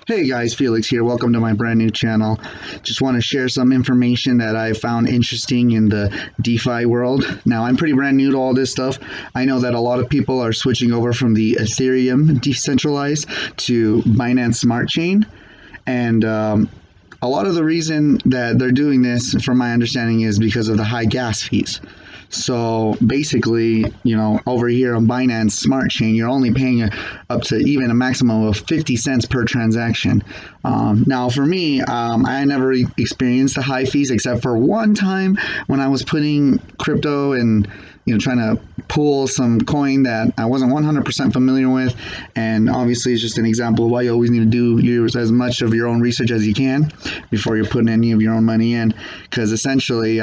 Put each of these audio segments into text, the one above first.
Hey guys, Felix here. Welcome to my brand new channel. Just want to share some information that I found interesting in the DeFi world. Now, I'm pretty brand new to all this stuff. I know that a lot of people are switching over from the Ethereum decentralized to Binance Smart Chain. And a lot of the reason that they're doing this, from my understanding, is because of the high gas fees. So basically, over here on Binance Smart Chain, you're only paying up to even a maximum of 50 cents per transaction. Now, for me, I never experienced the high fees except for one time when I was putting crypto and trying to pull some coin that I wasn't 100% familiar with. And obviously, it's just an example of why you always need to do as much of your own research as you can before you're putting any of your own money in. Because essentially,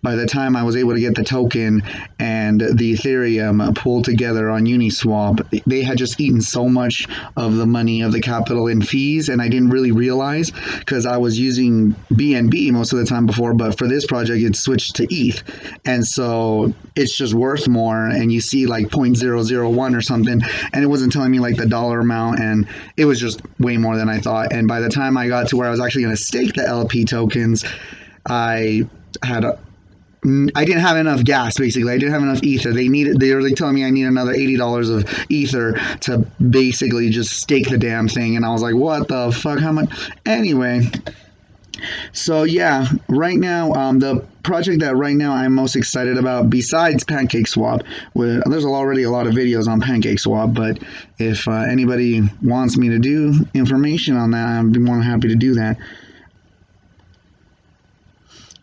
by the time I was able to get the token and the Ethereum pulled together on Uniswap, they had just eaten so much of the money of the capital in fees, and I didn't really realize because I was using BNB most of the time before, but for this project, it switched to ETH. And so it's just worth more, and you see like 0.001 or something, and it wasn't telling me like the dollar amount, and it was just way more than I thought. And by the time I got to where I was actually going to stake the LP tokens, I didn't have enough gas. Basically, I didn't have enough ether. They were like telling me I need another $80 of ether to basically just stake the damn thing, and I was like, what the fuck, how much? Anyway, so yeah, right now, the project that right now I'm most excited about, besides PancakeSwap, there's already a lot of videos on PancakeSwap, but if anybody wants me to do information on that, I'd be more than happy to do that.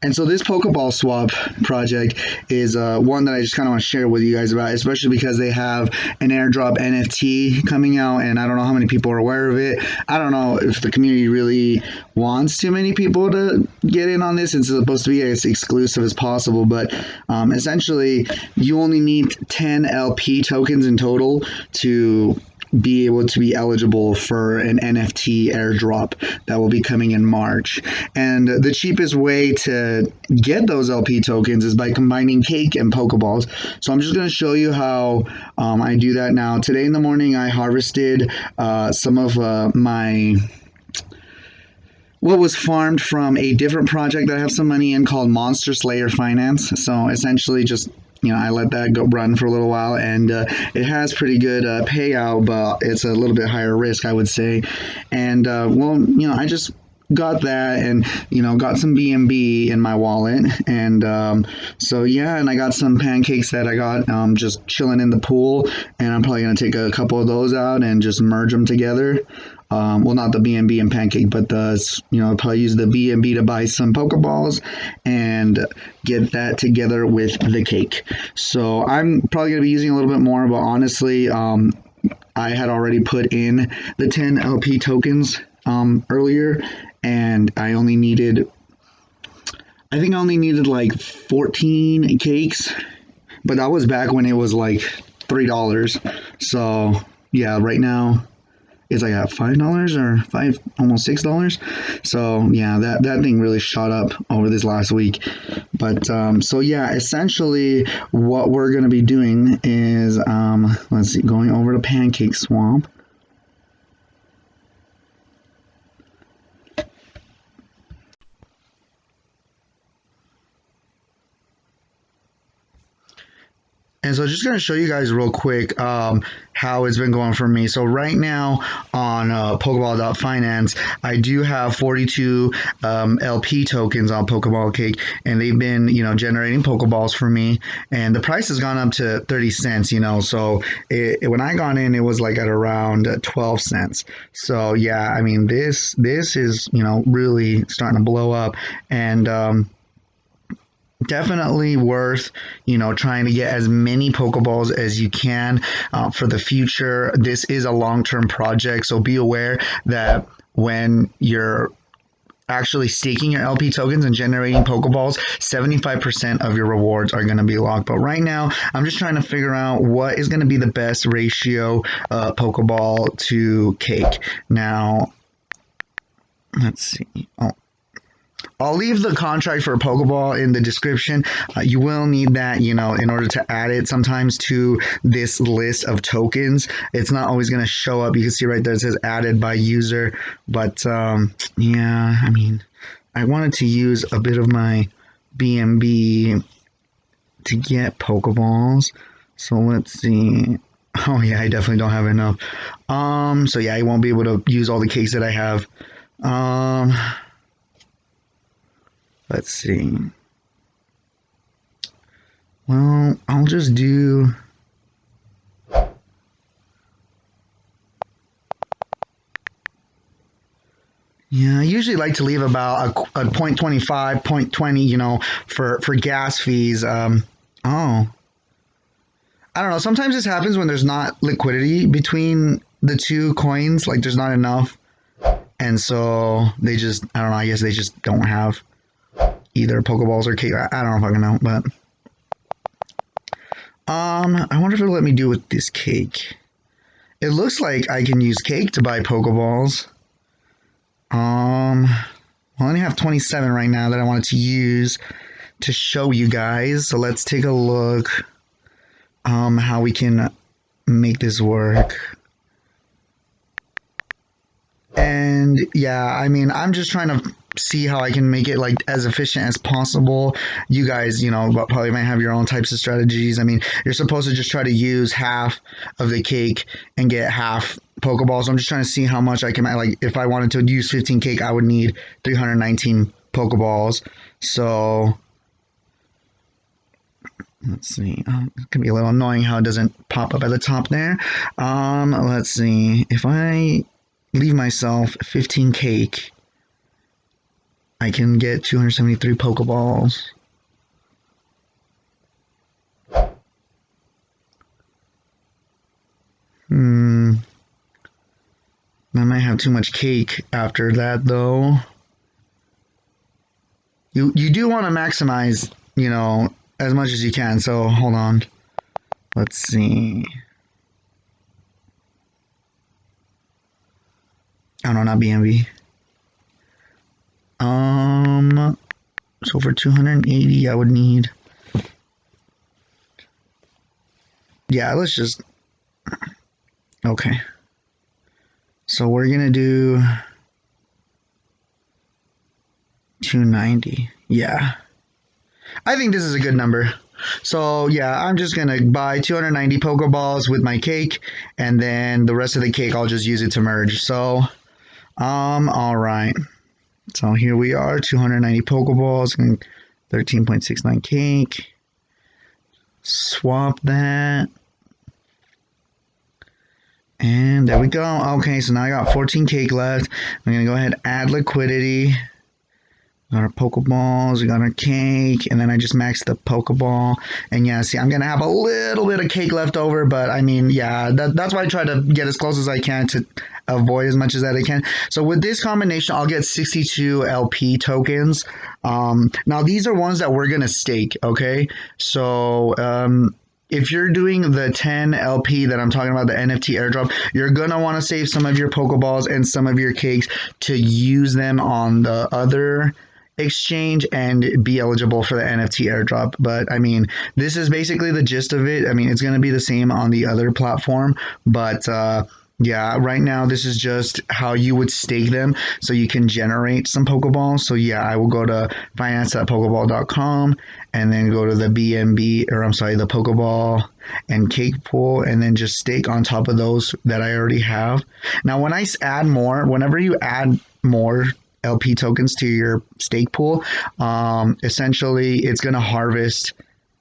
And so this Pokeball Swap project is one that I just kind of want to share with you guys about, especially because they have an airdrop NFT coming out, and I don't know how many people are aware of it. I don't know if the community really wants too many people to get in on this. It's supposed to be as exclusive as possible, but essentially you only need 10 LP tokens in total to be able to be eligible for an NFT airdrop that will be coming in March. And the cheapest way to get those LP tokens is by combining cake and Pokeballs. So I'm just going to show you how I do that now. Today in the morning, I harvested some of what was farmed from a different project that I have some money in called Monster Slayer Finance. So essentially just I let that go run for a little while, and it has pretty good payout, but it's a little bit higher risk, I would say. And I just got that, and got some BNB in my wallet, and so yeah, and I got some pancakes that I got just chilling in the pool, and I'm probably gonna take a couple of those out and just merge them together. Well, not the BNB and pancake, but probably use the BNB to buy some Pokeballs and get that together with the cake. So I'm probably going to be using a little bit more, but honestly, I had already put in the 10 LP tokens earlier, and I think I only needed like 14 cakes, but that was back when it was like $3. So yeah, right now it's like at $5 or almost $6. So yeah, that thing really shot up over this last week. But so yeah, essentially what we're gonna be doing is let's see, going over to PancakeSwap. And so just going to show you guys real quick how it's been going for me. So right now on Pokeball.finance, I do have 42 LP tokens on Pokeball Cake, and they've been, generating Pokeballs for me. And the price has gone up to 30 cents, so when I got in, it was like at around 12 cents. So yeah, this is, really starting to blow up, and definitely worth trying to get as many Pokeballs as you can for the future. This is a long-term project, so be aware that when you're actually staking your LP tokens and generating Pokeballs, 75% of your rewards are going to be locked. But right now, I'm just trying to figure out what is going to be the best ratio Pokeball to cake. Now, let's see. I'll leave the contract for Pokeball in the description. You will need that, you know, in order to add it sometimes to this list of tokens. It's not always going to show up. You can see right there it says added by user. But yeah, I mean, I wanted to use a bit of my BNB to get Pokeballs. So let's see. Oh yeah, I definitely don't have enough. So yeah, I won't be able to use all the cakes that I have. Let's see. Well, I'll just do... Yeah, I usually like to leave about a 0.25, 0.20, you know, for gas fees. Oh, I don't know. Sometimes this happens when there's not liquidity between the two coins. Like, there's not enough. And so they just, I don't know, I guess they just don't have either Pokeballs or cake. I don't fucking know, but... I wonder if it'll let me do with this cake. It looks like I can use cake to buy Pokeballs. I only have 27 right now that I wanted to use to show you guys. So let's take a look how we can make this work. And yeah, I mean, I'm just trying to see how I can make it like as efficient as possible. You guys, you know, probably might have your own types of strategies. I mean, you're supposed to just try to use half of the cake and get half Pokeballs. So I'm just trying to see how much I can, like, if I wanted to use 15 cake, I would need 319 Pokeballs. So let's see. It can be a little annoying how it doesn't pop up at the top there. Let's see. If I leave myself 15 cake, I can get 273 Pokeballs. I might have too much cake after that, though. You do want to maximize, you know, as much as you can. So hold on. Let's see. Oh no, not BNB. So for 280, I would need... Yeah, let's just... Okay. So we're going to do 290. Yeah. I think this is a good number. So yeah, I'm just going to buy 290 Pokeballs with my cake, and then the rest of the cake, I'll just use it to merge. So, all right. So here we are, 290 Pokeballs and 13.69 cake. Swap that. And there we go. Okay, so now I got 14 cake left. I'm going to go ahead and add liquidity. We got our Pokeballs, we got our cake, and then I just maxed the Pokeball. And yeah, see, I'm going to have a little bit of cake left over, but I mean, yeah, that's why I try to get as close as I can to avoid as much as that I can. So with this combination, I'll get 62 LP tokens. Now, these are ones that we're going to stake, okay? So, if you're doing the 10 LP that I'm talking about, the NFT airdrop, you're going to want to save some of your Pokeballs and some of your cakes to use them on the other exchange and be eligible for the NFT airdrop. But I mean, this is basically the gist of it. I mean, it's going to be the same on the other platform, but yeah, right now this is just how you would stake them so you can generate some Pokeballs. So yeah, I will go to finance.pokeball.com and then go to the BNB, or I'm sorry, the Pokeball and cake pool, and then just stake on top of those that I already have. Now, when I add more, whenever you add more LP tokens to your stake pool, essentially it's going to harvest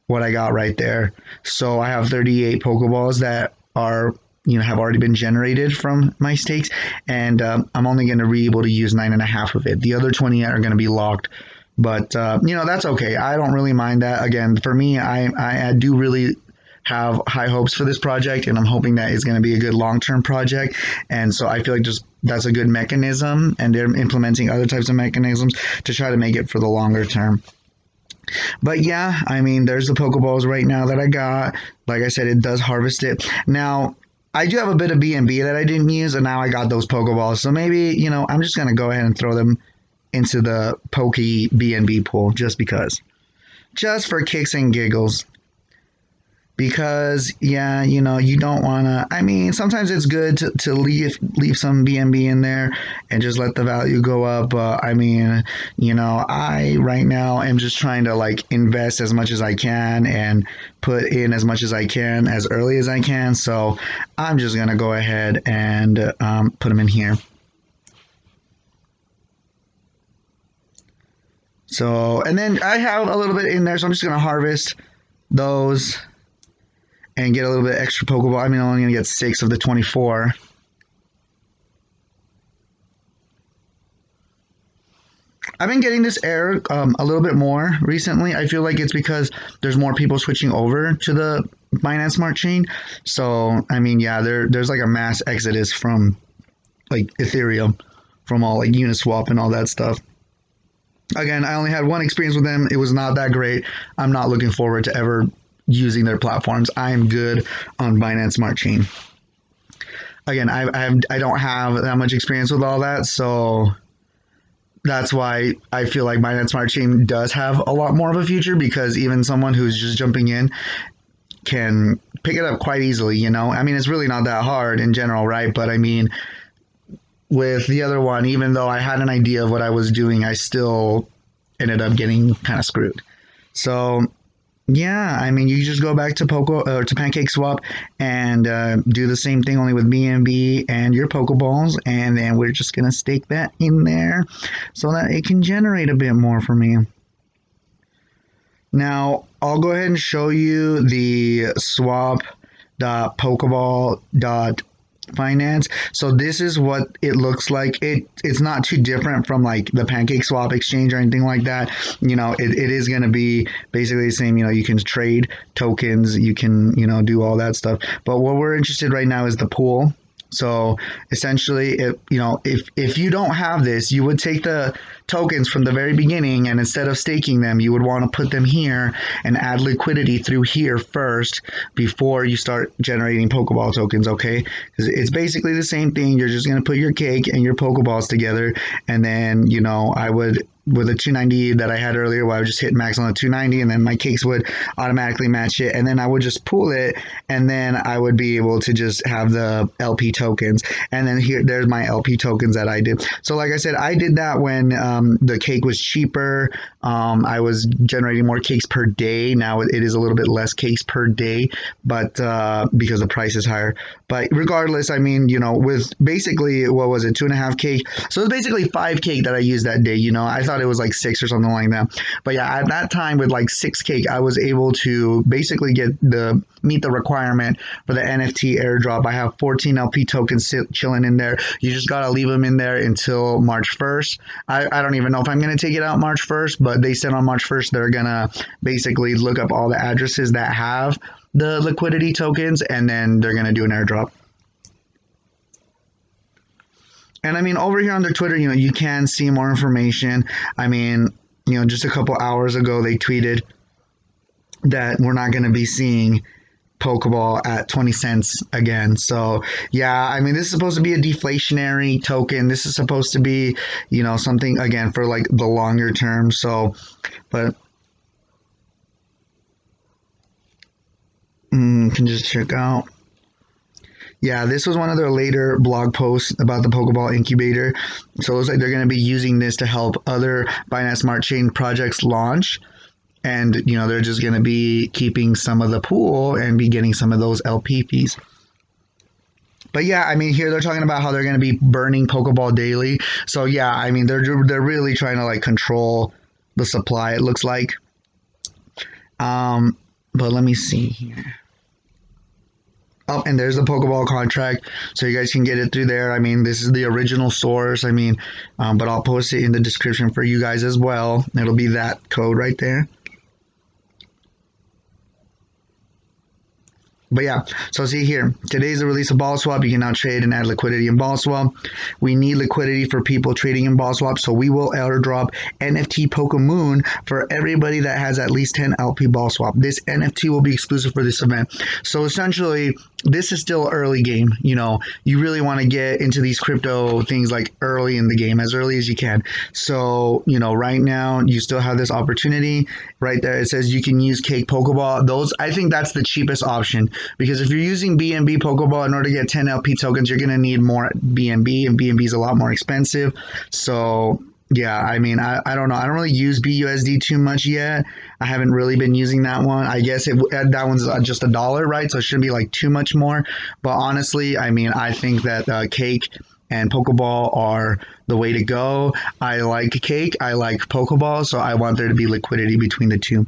what I got right there. So I have 38 Pokeballs that are, you know, have already been generated from my stakes, and I'm only going to be able to use 9.5 of it. The other 20 are going to be locked, but you know, that's okay. I don't really mind that. Again, for me, I do really have high hopes for this project, and I'm hoping that it's going to be a good long-term project. And so I feel like just that's a good mechanism, and they're implementing other types of mechanisms to try to make it for the longer term. But yeah, I mean, there's the Pokeballs right now that I got. Like I said, it does harvest it. Now, I do have a bit of BNB that I didn't use, and now I got those Pokeballs. So maybe, you know, I'm just going to go ahead and throw them into the Poke BNB pool just because. Just for kicks and giggles. Because, yeah, you know, you don't want to, I mean, sometimes it's good to leave some BNB in there and just let the value go up. But I mean, you know, I right now am just trying to like invest as much as I can and put in as much as I can as early as I can. So I'm just going to go ahead and put them in here. So, and then I have a little bit in there, so I'm just going to harvest those and get a little bit extra Pokeball. I mean, I'm only going to get 6 of the 24. I've been getting this error a little bit more recently. I feel like it's because there's more people switching over to the Binance Smart Chain. So, I mean, yeah, there's like a mass exodus from like Ethereum, from all like Uniswap and all that stuff. Again, I only had one experience with them. It was not that great. I'm not looking forward to ever using their platforms. I am good on Binance Smart Chain. Again, I don't have that much experience with all that, so that's why I feel like Binance Smart Chain does have a lot more of a future, because even someone who's just jumping in can pick it up quite easily, you know? I mean, it's really not that hard in general, right? But I mean, with the other one, even though I had an idea of what I was doing, I still ended up getting kind of screwed. So yeah, I mean, you just go back to PancakeSwap and do the same thing, only with BNB and your Pokeballs, and then we're just gonna stake that in there so that it can generate a bit more for me. Now, I'll go ahead and show you the swap.pokeball.finance. So this is what it looks like. It's not too different from like the PancakeSwap exchange or anything like that. You know, it is going to be basically the same. You know, you can trade tokens, you can, you know, do all that stuff. But what we're interested right now is the pool. So essentially, if you don't have this, you would take the tokens from the very beginning, and instead of staking them, you would want to put them here and add liquidity through here first before you start generating Pokeball tokens, okay? Because it's basically the same thing. You're just going to put your cake and your Pokeballs together, and then, you know, I would, with the 290 that I had earlier, where I would just hit max on the 290, and then my cakes would automatically match it, and then I would just pool it, and then I would be able to just have the LP tokens, and then there's my LP tokens that I did. So like I said, I did that when the cake was cheaper. I was generating more cakes per day. Now it is a little bit less cakes per day, but because the price is higher. But regardless, I mean, you know, with basically, what was it, 2.5 cake? So it's basically 5 cake that I used that day. You know, I thought it was like 6 or something like that. But yeah, at that time with like 6 cake, I was able to basically meet the requirement for the NFT airdrop. I have 14 LP tokens chilling in there. You just gotta leave them in there until March 1st. I don't even know if I'm gonna take it out March 1st, but they said on March 1st they're gonna basically look up all the addresses that have the liquidity tokens, and then they're gonna do an airdrop. And I mean, over here on their Twitter, you know, you can see more information. I mean, you know, just a couple hours ago, they tweeted that we're not going to be seeing Pokeball at 20 cents again. So, yeah, I mean, this is supposed to be a deflationary token. This is supposed to be, you know, something, again, for like the longer term. So, but can just check out. Yeah, this was one of their later blog posts about the Pokeball incubator. So it looks like they're going to be using this to help other Binance Smart Chain projects launch. And, you know, they're just going to be keeping some of the pool and be getting some of those LP fees. But yeah, I mean, here they're talking about how they're going to be burning Pokeball daily. So yeah, I mean, they're really trying to like control the supply, it looks like. But let me see here. Oh, and there's the Pokeball contract, so you guys can get it through there. I mean, this is the original source. I mean, but I'll post it in the description for you guys as well. It'll be that code right there. But yeah, so see here, today's the release of PokeSwap. You can now trade and add liquidity in PokeSwap. We need liquidity for people trading in PokeSwap, so we will airdrop NFT Pokemoon for everybody that has at least 10 LP PokeSwap. This NFT will be exclusive for this event. So essentially, this is still early game. You know, you really want to get into these crypto things like early in the game, as early as you can. So, you know, right now you still have this opportunity. Right there, it says you can use Cake Pokeball. Those, I think that's the cheapest option, because if you're using BNB Pokeball, in order to get 10 LP tokens, you're going to need more BNB, and BNB is a lot more expensive. So yeah, I mean, I don't know. I don't really use BUSD too much yet. I haven't really been using that one. I guess that one's just $1, right? So it shouldn't be like too much more. But honestly, I mean, I think that Cake and Pokeball are the way to go. I like Cake, I like Pokeball, so I want there to be liquidity between the two.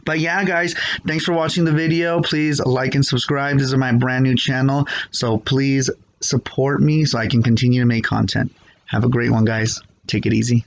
But yeah, guys, thanks for watching the video. Please like and subscribe. This is my brand new channel, so please support me so I can continue to make content. Have a great one, guys. Take it easy.